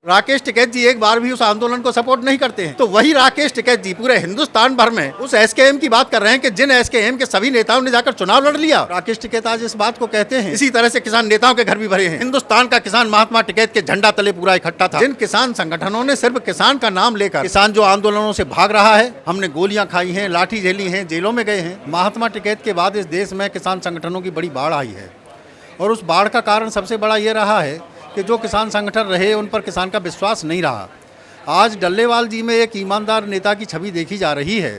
राकेश टिकैत जी एक बार भी उस आंदोलन को सपोर्ट नहीं करते हैं। तो वही राकेश टिकैत जी पूरे हिंदुस्तान भर में उस एसकेएम की बात कर रहे हैं कि जिन एसकेएम के सभी नेताओं ने जाकर चुनाव लड़ लिया। राकेश टिकैत आज इस बात को कहते हैं। इसी तरह से किसान नेताओं के घर भी भरे हैं। हिंदुस्तान का किसान महात्मा टिकैत के झंडा तले पूरा इकट्ठा था। जिन किसान संगठनों ने सिर्फ किसान का नाम लेकर किसान जो आंदोलनों से भाग रहा है, हमने गोलियां खाई हैं, लाठी झेली हैं, जेलों में गए हैं। महात्मा टिकैत के बाद इस देश में किसान संगठनों की बड़ी बाढ़ आई है और उस बाढ़ का कारण सबसे बड़ा ये रहा है कि जो किसान संगठन रहे उन पर किसान का विश्वास नहीं रहा। आज डल्लेवाल जी में एक ईमानदार नेता की छवि देखी जा रही है।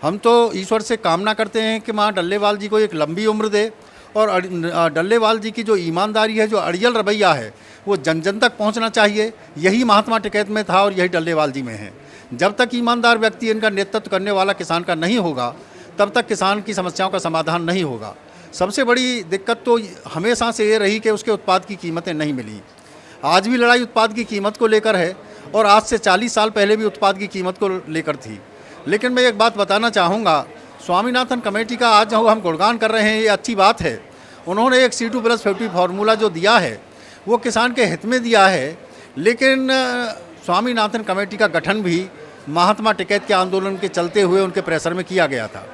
हम तो ईश्वर से कामना करते हैं कि माँ डल्लेवाल जी को एक लंबी उम्र दे और डल्लेवाल जी की जो ईमानदारी है, जो अड़ियल रवैया है, वो जन जन तक पहुँचना चाहिए। यही महात्मा टिकैत में था और यही डल्लेवाल जी में है। जब तक ईमानदार व्यक्ति इनका नेतृत्व करने वाला किसान का नहीं होगा, तब तक किसान की समस्याओं का समाधान नहीं होगा। सबसे बड़ी दिक्कत तो हमेशा से ये रही कि उसके उत्पाद की कीमतें नहीं मिली। आज भी लड़ाई उत्पाद की कीमत को लेकर है और आज से 40 साल पहले भी उत्पाद की कीमत को लेकर थी। लेकिन मैं एक बात बताना चाहूँगा, स्वामीनाथन कमेटी का आज जो हम गुणगान कर रहे हैं ये अच्छी बात है। उन्होंने एक C2+50 फार्मूला जो दिया है वो किसान के हित में दिया है। लेकिन स्वामीनाथन कमेटी का गठन भी महात्मा टिकैत के आंदोलन के चलते हुए उनके प्रेशर में किया गया था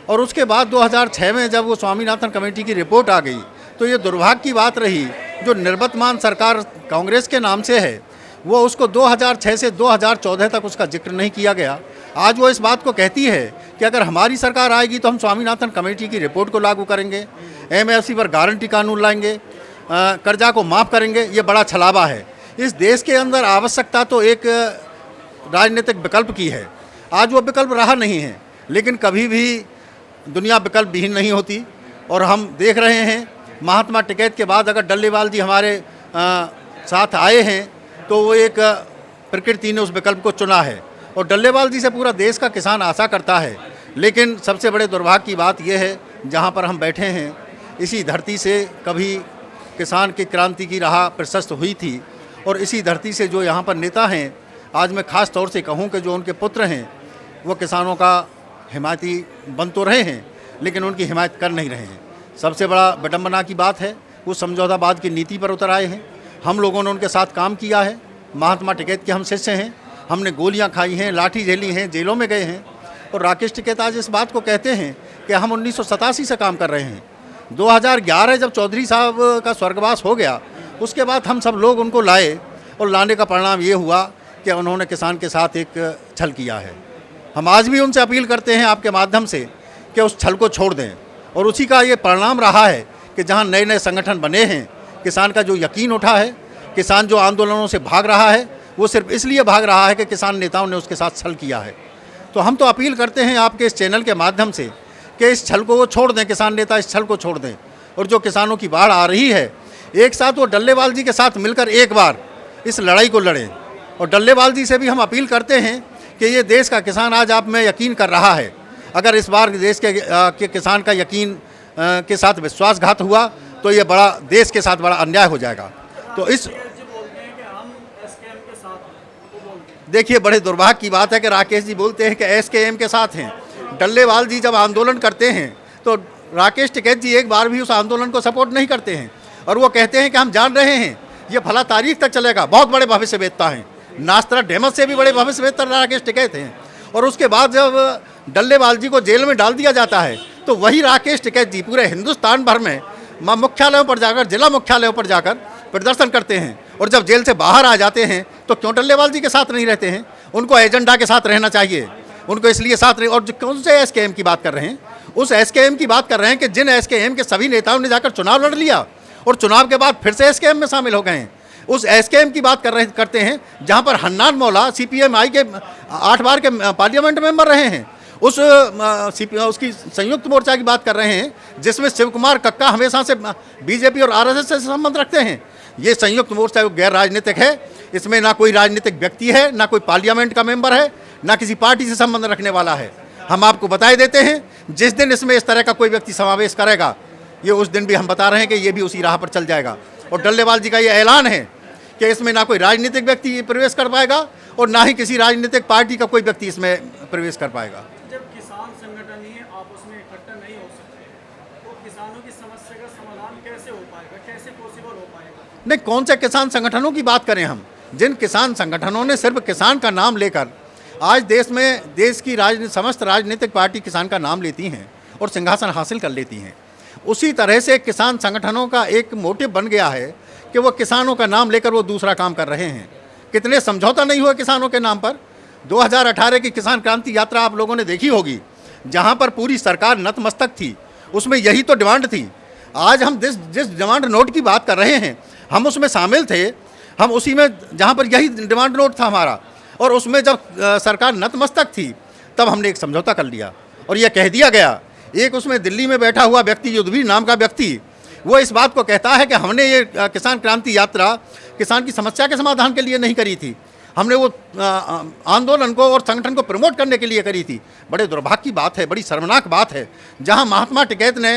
और उसके बाद 2006 में जब वो स्वामीनाथन कमेटी की रिपोर्ट आ गई तो ये दुर्भाग्य की बात रही, जो निर्वतमान सरकार कांग्रेस के नाम से है वो उसको 2006 से 2014 तक उसका जिक्र नहीं किया गया। आज वो इस बात को कहती है कि अगर हमारी सरकार आएगी तो हम स्वामीनाथन कमेटी की रिपोर्ट को लागू करेंगे, MSP पर गारंटी कानून लाएंगे, कर्जा को माफ़ करेंगे। ये बड़ा छलावा है। इस देश के अंदर आवश्यकता तो एक राजनीतिक विकल्प की है। आज वो विकल्प रहा नहीं है, लेकिन कभी भी दुनिया विकल्प विहीन नहीं होती और हम देख रहे हैं महात्मा टिकैत के बाद अगर डल्लेवाल जी हमारे साथ आए हैं तो वो एक प्रकृति ने उस विकल्प को चुना है और डल्लेवाल जी से पूरा देश का किसान आशा करता है। लेकिन सबसे बड़े दुर्भाग्य की बात यह है, जहाँ पर हम बैठे हैं इसी धरती से कभी किसान की क्रांति की राह प्रशस्त हुई थी और इसी धरती से जो यहाँ पर नेता हैं, आज मैं ख़ास तौर से कहूँ कि जो उनके पुत्र हैं वो किसानों का हिमायती बन तो रहे हैं लेकिन उनकी हिमायत कर नहीं रहे हैं। सबसे बड़ा विडंबना की बात है वो समझौतावाद की नीति पर उतर आए हैं। हम लोगों ने उनके साथ काम किया है। महात्मा टिकैत के हम शिष्य हैं। हमने गोलियां खाई हैं, लाठी झेली हैं, जेलों में गए हैं और राकेश टिकैत आज इस बात को कहते हैं कि हम 1987 से काम कर रहे हैं। 2011 जब चौधरी साहब का स्वर्गवास हो गया उसके बाद हम सब लोग उनको लाए और लाने का परिणाम ये हुआ कि उन्होंने किसान के साथ एक छल किया है। हम आज भी उनसे अपील करते हैं आपके माध्यम से कि उस छल को छोड़ दें और उसी का ये परिणाम रहा है कि जहां नए नए संगठन बने हैं, किसान का जो यकीन उठा है, किसान जो आंदोलनों से भाग रहा है वो सिर्फ इसलिए भाग रहा है कि किसान नेताओं ने उसके साथ छल किया है। तो हम तो अपील करते हैं आपके इस चैनल के माध्यम से कि इस छल को वो छोड़ दें, किसान नेता इस छल को छोड़ दें और जो किसानों की बाढ़ आ रही है एक साथ वो डल्लेवाल जी के साथ मिलकर एक बार इस लड़ाई को लड़ें। और डल्लेवाल जी से भी हम अपील करते हैं कि ये देश का किसान आज आप में यकीन कर रहा है। अगर इस बार देश के किसान का यकीन के साथ विश्वासघात हुआ तो ये बड़ा देश के साथ बड़ा अन्याय हो जाएगा। तो इस देखिए बड़े दुर्भाग्य की बात है कि राकेश जी बोलते हैं कि SKM के साथ हैं। डल्लेवाल जी जब आंदोलन करते हैं तो राकेश टिकैत जी एक बार भी उस आंदोलन को सपोर्ट नहीं करते हैं और वो कहते हैं कि हम जान रहे हैं ये फला तारीख तक चलेगा। बहुत बड़े भविष्यवेत्ता हैं, नास्ट्राडेमस से भी बड़े भविष्यवेत्ता राकेश टिकैत हैं। और उसके बाद जब डल्लेवाल जी को जेल में डाल दिया जाता है तो वही राकेश टिकैत जी पूरे हिंदुस्तान भर में मुख्यालयों पर जाकर, जिला मुख्यालयों पर जाकर प्रदर्शन करते हैं और जब जेल से बाहर आ जाते हैं तो क्यों डल्लेवाल जी के साथ नहीं रहते हैं? उनको एजेंडा के साथ रहना चाहिए, उनको इसलिए साथ रहे। और कौन से SKM की बात कर रहे हैं? उस SKM की बात कर रहे हैं कि जिन SKM के सभी नेताओं ने जाकर चुनाव लड़ लिया और चुनाव के बाद फिर से SKM में शामिल हो गए हैं। उस SKM की बात करते हैं जहां पर हन्नान मौला CPM-I के 8 बार के पार्लियामेंट मेंबर रहे हैं। उसकी संयुक्त मोर्चा की बात कर रहे हैं जिसमें शिव कुमार कक्का हमेशा से BJP और RSS से संबंध रखते हैं। ये संयुक्त मोर्चा गैर राजनीतिक है। इसमें ना कोई राजनीतिक व्यक्ति है, ना कोई पार्लियामेंट का मेंबर है, ना किसी पार्टी से संबंध रखने वाला है। हम आपको बताए देते हैं जिस दिन इसमें इस तरह का कोई व्यक्ति समावेश करेगा ये उस दिन भी हम बता रहे हैं कि ये भी उसी राह पर चल जाएगा। और डल्लेवाल जी का ये ऐलान है कि इसमें ना कोई राजनीतिक व्यक्ति प्रवेश कर पाएगा और ना ही किसी राजनीतिक पार्टी का कोई व्यक्ति इसमें प्रवेश कर पाएगा। जब किसान संगठन ही आपस में इकट्ठा नहीं हो सकते तो किसानों की समस्या का समाधान कैसे हो पाएगा, कैसे पॉसिबल हो पाएगा? नहीं, कौन से किसान संगठनों की बात करें हम? जिन किसान संगठनों ने सिर्फ किसान का नाम लेकर आज देश की समस्त राजनीतिक पार्टी किसान का नाम लेती हैं और सिंहासन हासिल कर लेती हैं, उसी तरह से किसान संगठनों का एक मोटिव बन गया है कि वो किसानों का नाम लेकर वो दूसरा काम कर रहे हैं। कितने समझौता नहीं हुआ किसानों के नाम पर। 2018 की किसान क्रांति यात्रा आप लोगों ने देखी होगी, जहाँ पर पूरी सरकार नतमस्तक थी, उसमें यही तो डिमांड थी। आज हम जिस डिमांड नोट की बात कर रहे हैं, हम उसमें शामिल थे, हम उसी में जहाँ पर यही डिमांड नोट था हमारा, और उसमें जब सरकार नतमस्तक थी तब हमने एक समझौता कर लिया और यह कह दिया गया। एक उसमें दिल्ली में बैठा हुआ व्यक्ति, युद्धवीर नाम का व्यक्ति, वो इस बात को कहता है कि हमने ये किसान क्रांति यात्रा किसान की समस्या के समाधान के लिए नहीं करी थी, हमने वो आंदोलन को और संगठन को प्रमोट करने के लिए करी थी। बड़े दुर्भाग्य की बात है, बड़ी शर्मनाक बात है, जहां महात्मा टिकैत ने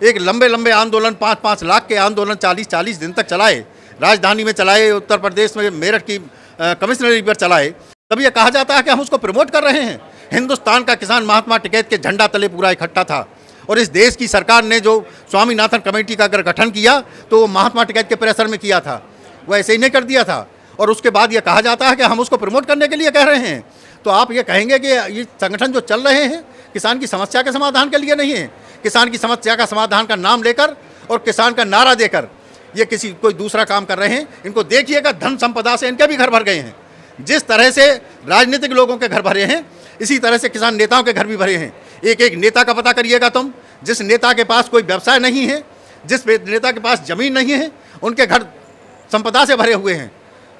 एक लंबे लंबे आंदोलन 5-5 लाख के आंदोलन 40-40 दिन तक चलाए, राजधानी में चलाए, उत्तर प्रदेश में मेरठ की कमिश्नरी पर चलाए, तब यह कहा जाता है कि हम उसको प्रमोट कर रहे हैं। हिंदुस्तान का किसान महात्मा टिकैत के झंडा तले पूरा इकट्ठा था, और इस देश की सरकार ने जो स्वामीनाथन कमेटी का अगर गठन किया तो वो महात्मा टिकैत के प्रेशर में किया था, वो ऐसे ही नहीं कर दिया था। और उसके बाद ये कहा जाता है कि हम उसको प्रमोट करने के लिए कह रहे हैं। तो आप ये कहेंगे कि ये संगठन जो चल रहे हैं किसान की समस्या के समाधान के लिए नहीं है। किसान की समस्या का समाधान का नाम लेकर और किसान का नारा देकर ये कोई दूसरा काम कर रहे हैं। इनको देखिएगा, धन संपदा से इनके भी घर भर गए हैं। जिस तरह से राजनीतिक लोगों के घर भरे हैं, इसी तरह से किसान नेताओं के घर भी भरे हैं। एक एक नेता का पता करिएगा तुम, जिस नेता के पास कोई व्यवसाय नहीं है, जिस नेता के पास जमीन नहीं है, उनके घर संपदा से भरे हुए हैं।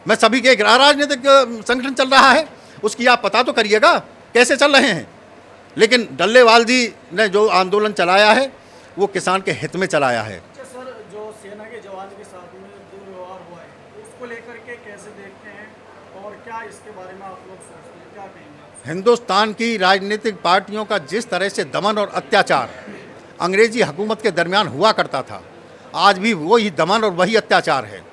मैं सभी के राजनीतिक संगठन चल रहा है, उसकी आप पता तो करिएगा कैसे चल रहे हैं। लेकिन डल्लेवाल जी ने जो आंदोलन चलाया है वो किसान के हित में चलाया है। सर, जो सेना के जवान के साथ में दुर्व्यवहार हुआ है, उसको लेकर के कैसे देखते हैं और क्या इसके बारे में आप लोग सोचते हैं, क्या कहेंगे? हिंदुस्तान की राजनीतिक पार्टियों का जिस तरह से दमन और अत्याचार अंग्रेजी हुकूमत के दरमियान हुआ करता था, आज भी वही दमन और वही अत्याचार है।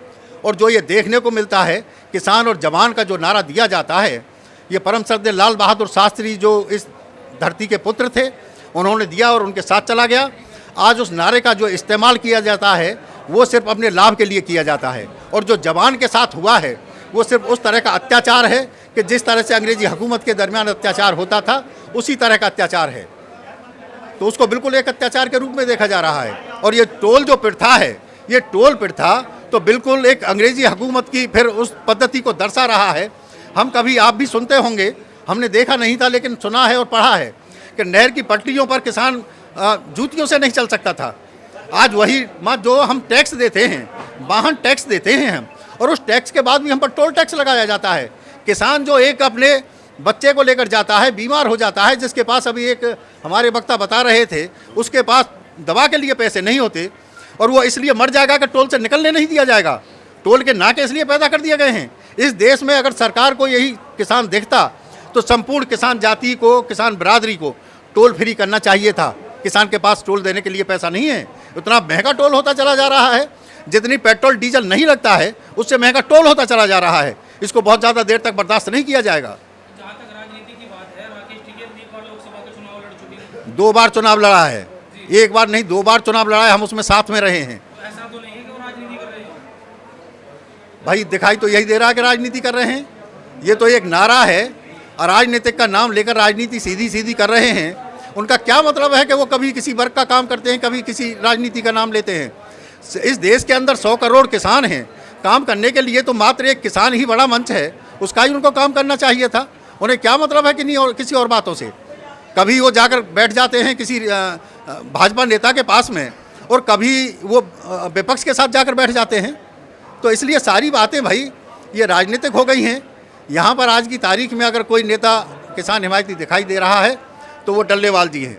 और जो ये देखने को मिलता है, किसान और जवान का जो नारा दिया जाता है, ये परम श्रद्धेय लाल बहादुर शास्त्री जो इस धरती के पुत्र थे, उन्होंने दिया और उनके साथ चला गया। आज उस नारे का जो इस्तेमाल किया जाता है वो सिर्फ अपने लाभ के लिए किया जाता है, और जो जवान के साथ हुआ है वो सिर्फ उस तरह का अत्याचार है कि जिस तरह से अंग्रेजी हुकूमत के दरमियान अत्याचार होता था, उसी तरह का अत्याचार है। तो उसको बिल्कुल एक अत्याचार के रूप में देखा जा रहा है। और ये टोल जो प्रथा है, ये टोल प्रथा तो बिल्कुल एक अंग्रेजी हुकूमत की फिर उस पद्धति को दर्शा रहा है। हम कभी, आप भी सुनते होंगे, हमने देखा नहीं था लेकिन सुना है और पढ़ा है कि नहर की पटरियों पर किसान जूतियों से नहीं चल सकता था। आज वही जो हम टैक्स देते हैं, वाहन टैक्स देते हैं हम, और उस टैक्स के बाद भी हम पर टोल टैक्स लगाया जाता है। किसान जो एक अपने बच्चे को लेकर जाता है, बीमार हो जाता है, जिसके पास अभी एक हमारे वक्ता बता रहे थे, उसके पास दवा के लिए पैसे नहीं होते और वो इसलिए मर जाएगा कि टोल से निकलने नहीं दिया जाएगा। टोल के नाके इसलिए पैदा कर दिए गए हैं। इस देश में अगर सरकार को यही किसान देखता तो संपूर्ण किसान जाति को, किसान बिरादरी को टोल फ्री करना चाहिए था। किसान के पास टोल देने के लिए पैसा नहीं है, उतना महंगा टोल होता चला जा रहा है। जितनी पेट्रोल डीजल नहीं लगता है उससे महंगा टोल होता चला जा रहा है। इसको बहुत ज़्यादा देर तक बर्दाश्त नहीं किया जाएगा। जहाँ तक राजनीति की बात है, राकेश टिकैत भी एक बार लोकसभा का चुनाव लड़ चुके हैं। 2 बार चुनाव लड़ा है, एक बार नहीं 2 बार चुनाव लड़ा है, हम उसमें साथ में रहे हैं। ऐसा तो नहीं है कि वो राजनीति कर रहे हैं? भाई दिखाई तो यही दे रहा है कि राजनीति कर रहे हैं। ये तो एक नारा है, और राजनीतिक का नाम लेकर राजनीति सीधी सीधी कर रहे हैं। उनका क्या मतलब है कि वो कभी किसी वर्ग का काम करते हैं, कभी किसी राजनीति का नाम लेते हैं। इस देश के अंदर 100 करोड़ किसान हैं, काम करने के लिए तो मात्र एक किसान ही बड़ा मंच है, उसका ही उनको काम करना चाहिए था। उन्हें क्या मतलब है कि नहीं और किसी और बातों से। कभी वो जाकर बैठ जाते हैं किसी भाजपा नेता के पास में, और कभी वो विपक्ष के साथ जाकर बैठ जाते हैं। तो इसलिए सारी बातें भाई ये राजनीतिक हो गई हैं। यहाँ पर आज की तारीख में अगर कोई नेता किसान हिमायती दिखाई दे रहा है तो वो डल्लेवाल जी हैं।